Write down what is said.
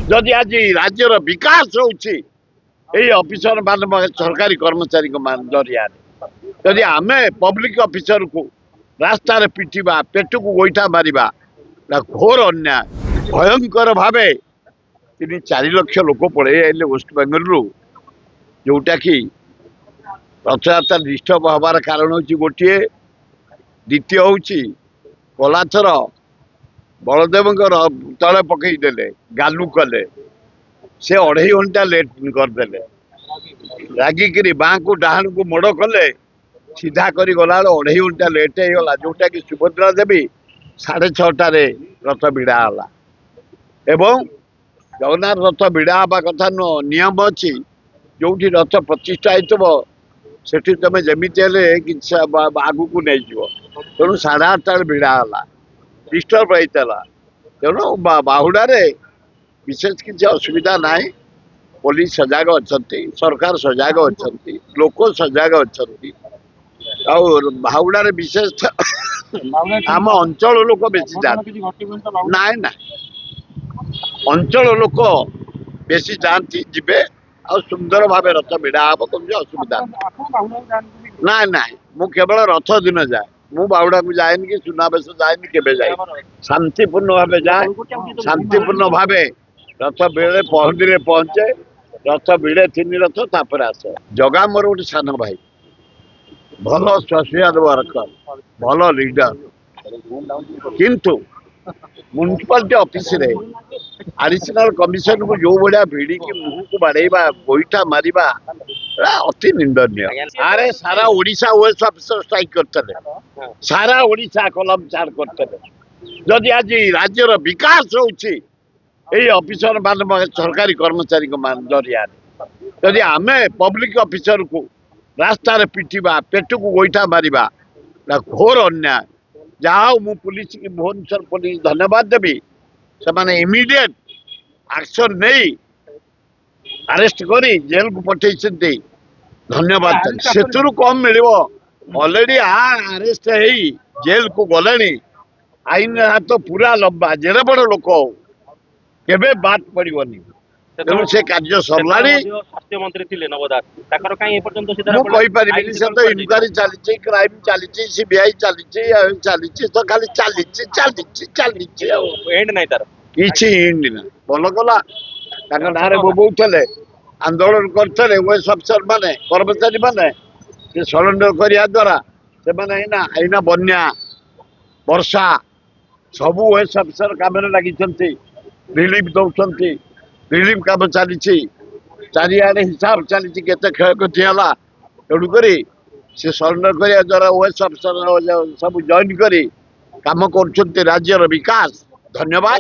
जदि आज राज्यर विकास होउछि एई ऑफिसर मान सरकारी कर्मचारी जरिया जदि आमे पब्लिक ऑफिसर को रास्ता रे पिटिबा पेट को गोईठा मारिबा घोर अन्याय भयंकर भावे 3-4 लाख लोक पड़े आइले वेस्ट बेंगल रु जोटा कि रथयात्रा डिस्टर्ब हबार कारण हूँ गोटे द्वितीय हूँ कलाथर बलदेव तले पकईदे गालु कले से 2.5 घंटा लेट करदे रागिकी बाँ को डाहाण को मोड़ कले सीधा कर गला 2.5 घंटा लेट होगा जोटा कि सुभद्रा देवी 6:30 रथ भिड़ा एवं जगन्नाथ रथ भिड़ा हवा कथा नुह नियम अच्छी जो रथ प्रतिष्ठा हो सेठी तुम जमी आगू को नहीं जीव तेणु 8:30 भिड़ा डिस्टर्ब होता तेणु बाहुड़े विशेष किसी असुविधा ना पुलिस सजग अच्छा सरकार सजग अच्छा लोक सजग अच्छा बाहुड़े विशेष आम अंचल लोक बेसी जाती ना ना अंचल लोक बेसी जाती जीवे आ सुंदर भाव रथ भिड़ा हम कौन असुविधा ना ना मु केवल रथ दिन जाए मु बाहुड़ा को जाए कि सुनावेश जाए केवे जाए शांतिपूर्ण भाव जाए शांतिपूर्ण भाव रथ बेले पहंडी पहुंचे रथ भिड़े 3 रथ तापर आसे जगा मोर गोटे सान भाई भल स्वास्थ्य वर्कर भल लीडर किंतु म्युनिसिपालिटी ऑफिस रे एडिशनल कमिशन को जो भाया भिड़ी मुह को बाड़ेबा गोईठा मारिबा अति निंदनीय अरे सारा ओडिशा ओएस ऑफिसर स्ट्राइक करते सारा ओडिशा कलम चार करते जदि आज राज्यर विकास होउछि एई ऑफिसर मान सरकारी कर्मचारी जरिया जदि आमे पब्लिक ऑफिसर को रास्ता रे पिटिबा पेट को गोईठा मारिबा घोर अन्याय जहाँ मु पुलिस की भुवनेश्वर पुलिस धन्यवाद देवी से माने इमीडिएट एक्शन नहीं अरेस्ट करी जेल को पठे धन्यवाद से कम मिल ऑलरेडी अरेस्ट है जेल को गले आईन हाथ पूरा लंबा जेड़े बड़ लोक केबे बात पड़ोनी तेणु से कार्य सरलानी स्वास्थ्य मंत्री थे नवदास मुझे तो इनक्वारी चली क्राइम चली सीबीआई चली तो खाली चली एंड नहीं तार किसी एंड ना भल कला ना बोबौले आंदोलन करते ओएस अफिसर माने कर्मचारी माने सरेंडर करने द्वारा से बन्या वर्षा सबू ओएस अफिसर काम लगी रिलीफ दौरान रिलीफ काम चली चारिआडे हिसाब चली केते क्षयक्षति है तेणुक से सरेंडर करने द्वारा ओएस अफिसर सब जॉइन करी काम कर राज्यर विकास धन्यवाद।